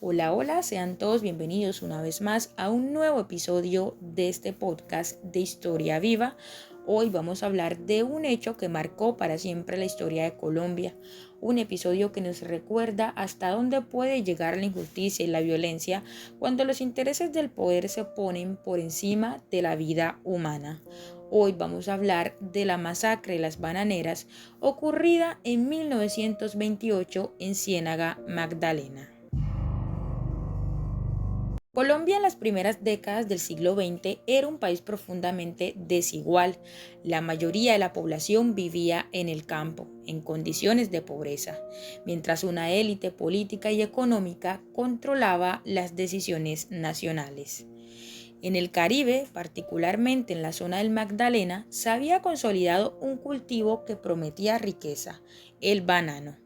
Hola, hola, sean todos bienvenidos una vez más a un nuevo episodio de este podcast de Historia Viva. Hoy vamos a hablar de un hecho que marcó para siempre la historia de Colombia, un episodio que nos recuerda hasta dónde puede llegar la injusticia y la violencia cuando los intereses del poder se ponen por encima de la vida humana. Hoy vamos a hablar de la masacre de las bananeras ocurrida en 1928 en Ciénaga, Magdalena. Colombia en las primeras décadas del siglo XX era un país profundamente desigual. La mayoría de la población vivía en el campo, en condiciones de pobreza, mientras una élite política y económica controlaba las decisiones nacionales. En el Caribe, particularmente en la zona del Magdalena, se había consolidado un cultivo que prometía riqueza, el banano.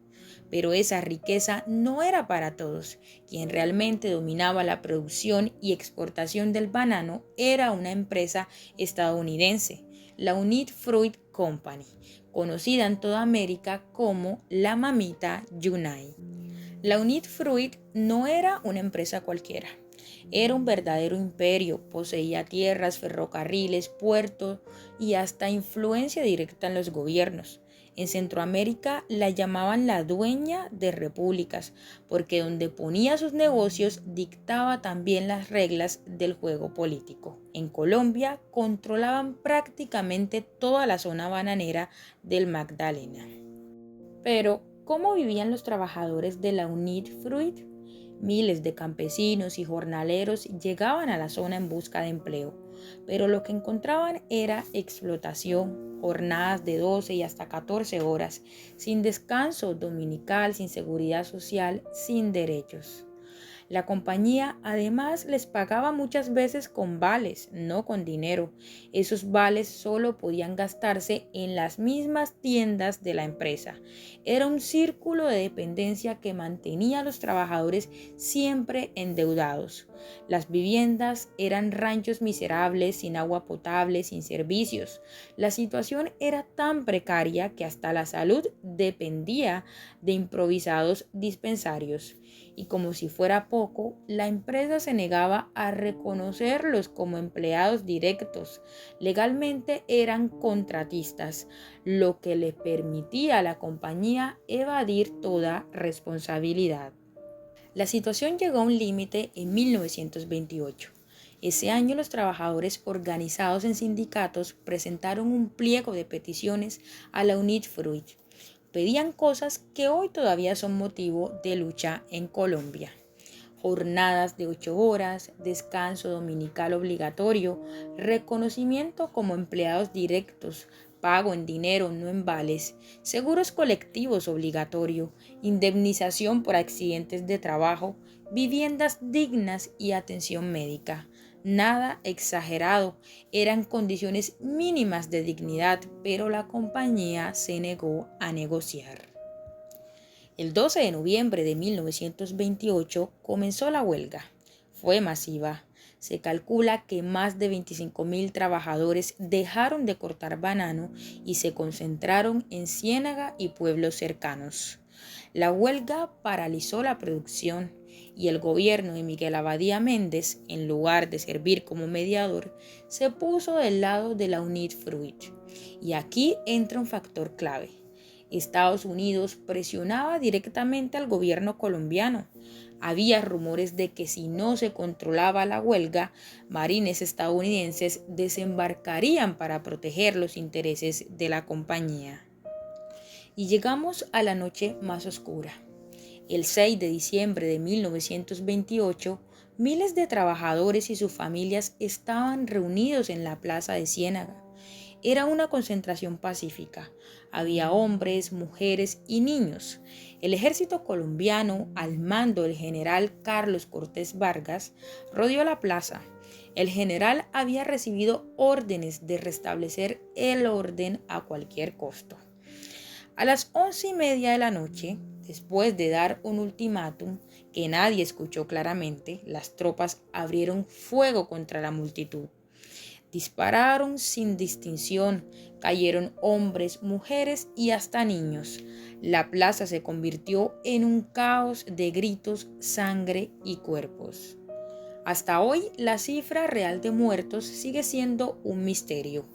Pero esa riqueza no era para todos. Quien realmente dominaba la producción y exportación del banano era una empresa estadounidense, la United Fruit Company, conocida en toda América como la Mamita Yunay. La United Fruit no era una empresa cualquiera. Era un verdadero imperio, poseía tierras, ferrocarriles, puertos y hasta influencia directa en los gobiernos. En Centroamérica la llamaban la dueña de repúblicas, porque donde ponía sus negocios dictaba también las reglas del juego político. En Colombia controlaban prácticamente toda la zona bananera del Magdalena. Pero, ¿cómo vivían los trabajadores de la United Fruit? Miles de campesinos y jornaleros llegaban a la zona en busca de empleo, pero lo que encontraban era explotación, jornadas de 12 y hasta 14 horas, sin descanso dominical, sin seguridad social, sin derechos. La compañía además les pagaba muchas veces con vales, no con dinero. Esos vales solo podían gastarse en las mismas tiendas de la empresa. Era un círculo de dependencia que mantenía a los trabajadores siempre endeudados. Las viviendas eran ranchos miserables, sin agua potable, sin servicios. La situación era tan precaria que hasta la salud dependía de improvisados dispensarios. Y como si fuera poco, la empresa se negaba a reconocerlos como empleados directos. Legalmente eran contratistas, lo que le permitía a la compañía evadir toda responsabilidad. La situación llegó a un límite en 1928. Ese año los trabajadores organizados en sindicatos presentaron un pliego de peticiones a la United Fruit. Pedían cosas que hoy todavía son motivo de lucha en Colombia. Jornadas de 8 horas, descanso dominical obligatorio, reconocimiento como empleados directos, pago en dinero, no en vales, seguros colectivos obligatorio, indemnización por accidentes de trabajo, viviendas dignas y atención médica. Nada exagerado, eran condiciones mínimas de dignidad, pero la compañía se negó a negociar. El 12 de noviembre de 1928 comenzó la huelga. Fue masiva. Se calcula que más de 25.000 trabajadores dejaron de cortar banano y se concentraron en Ciénaga y pueblos cercanos. La huelga paralizó la producción y el gobierno de Miguel Abadía Méndez, en lugar de servir como mediador, se puso del lado de la United Fruit. Y aquí entra un factor clave. Estados Unidos presionaba directamente al gobierno colombiano. Había rumores de que si no se controlaba la huelga, marines estadounidenses desembarcarían para proteger los intereses de la compañía. Y llegamos a la noche más oscura. El 6 de diciembre de 1928, miles de trabajadores y sus familias estaban reunidos en la plaza de Ciénaga. Era una concentración pacífica. Había hombres, mujeres y niños. El ejército colombiano, al mando del general Carlos Cortés Vargas, rodeó la plaza. El general había recibido órdenes de restablecer el orden a cualquier costo. A las 11:30 de la noche, después de dar un ultimátum que nadie escuchó claramente, las tropas abrieron fuego contra la multitud. Dispararon sin distinción, cayeron hombres, mujeres y hasta niños. La plaza se convirtió en un caos de gritos, sangre y cuerpos. Hasta hoy, la cifra real de muertos sigue siendo un misterio.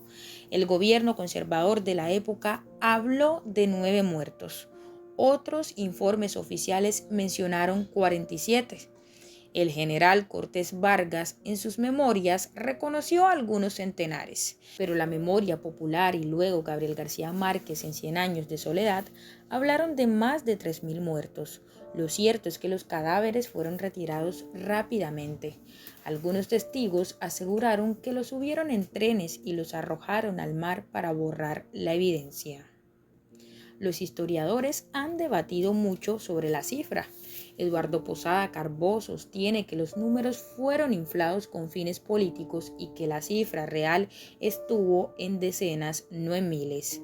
El gobierno conservador de la época habló de 9 muertos. Otros informes oficiales mencionaron 47. El general Cortés Vargas en sus memorias reconoció algunos centenares, pero la memoria popular y luego Gabriel García Márquez en Cien años de soledad hablaron de más de 3.000 muertos. Lo cierto es que los cadáveres fueron retirados rápidamente. Algunos testigos aseguraron que los subieron en trenes y los arrojaron al mar para borrar la evidencia. Los historiadores han debatido mucho sobre la cifra. Eduardo Posada Carbó sostiene que los números fueron inflados con fines políticos y que la cifra real estuvo en decenas, no en miles.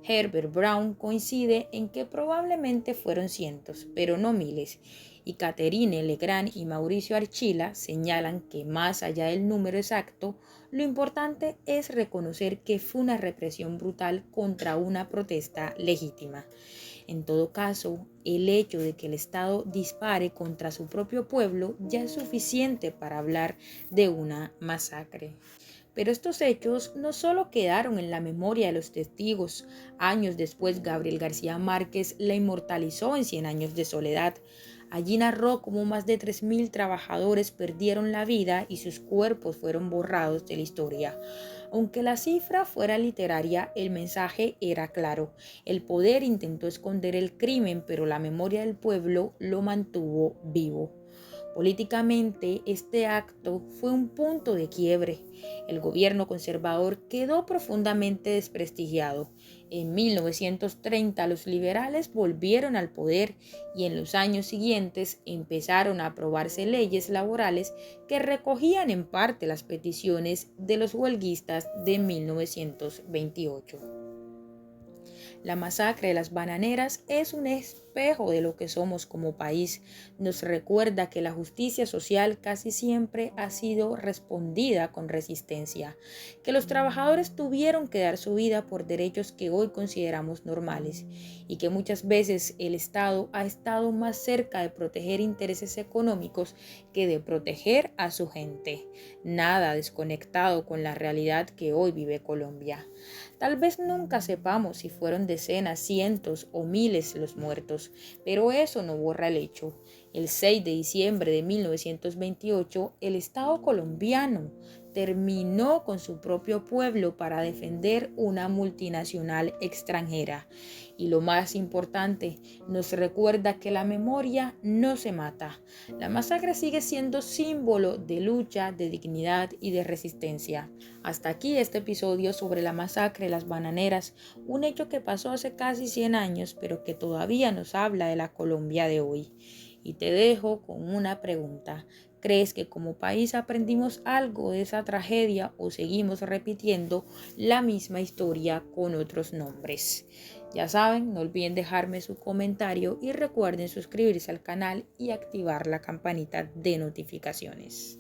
Herbert Brown coincide en que probablemente fueron cientos, pero no miles, y Catherine Legrand y Mauricio Archila señalan que más allá del número exacto, lo importante es reconocer que fue una represión brutal contra una protesta legítima. En todo caso, el hecho de que el Estado dispare contra su propio pueblo ya es suficiente para hablar de una masacre. Pero estos hechos no solo quedaron en la memoria de los testigos. Años después, Gabriel García Márquez la inmortalizó en Cien años de soledad. Allí narró cómo más de 3.000 trabajadores perdieron la vida y sus cuerpos fueron borrados de la historia. Aunque la cifra fuera literaria, el mensaje era claro. El poder intentó esconder el crimen, pero la memoria del pueblo lo mantuvo vivo. Políticamente, este acto fue un punto de quiebre. El gobierno conservador quedó profundamente desprestigiado. En 1930 los liberales volvieron al poder y en los años siguientes empezaron a aprobarse leyes laborales que recogían en parte las peticiones de los huelguistas de 1928. La masacre de las bananeras es un espejo de lo que somos como país. Nos recuerda que la justicia social casi siempre ha sido respondida con resistencia, que los trabajadores tuvieron que dar su vida por derechos que hoy consideramos normales y que muchas veces el Estado ha estado más cerca de proteger intereses económicos que de proteger a su gente. Nada desconectado con la realidad que hoy vive Colombia. Tal vez nunca sepamos si fueron decenas, cientos o miles los muertos, pero eso no borra el hecho. El 6 de diciembre de 1928, el Estado colombiano terminó con su propio pueblo para defender una multinacional extranjera. Y lo más importante, nos recuerda que la memoria no se mata. La masacre sigue siendo símbolo de lucha, de dignidad y de resistencia. Hasta aquí este episodio sobre la masacre de las bananeras, un hecho que pasó hace casi 100 años, pero que todavía nos habla de la Colombia de hoy. Y te dejo con una pregunta. ¿Crees que como país aprendimos algo de esa tragedia o seguimos repitiendo la misma historia con otros nombres? Ya saben, no olviden dejarme su comentario y recuerden suscribirse al canal y activar la campanita de notificaciones.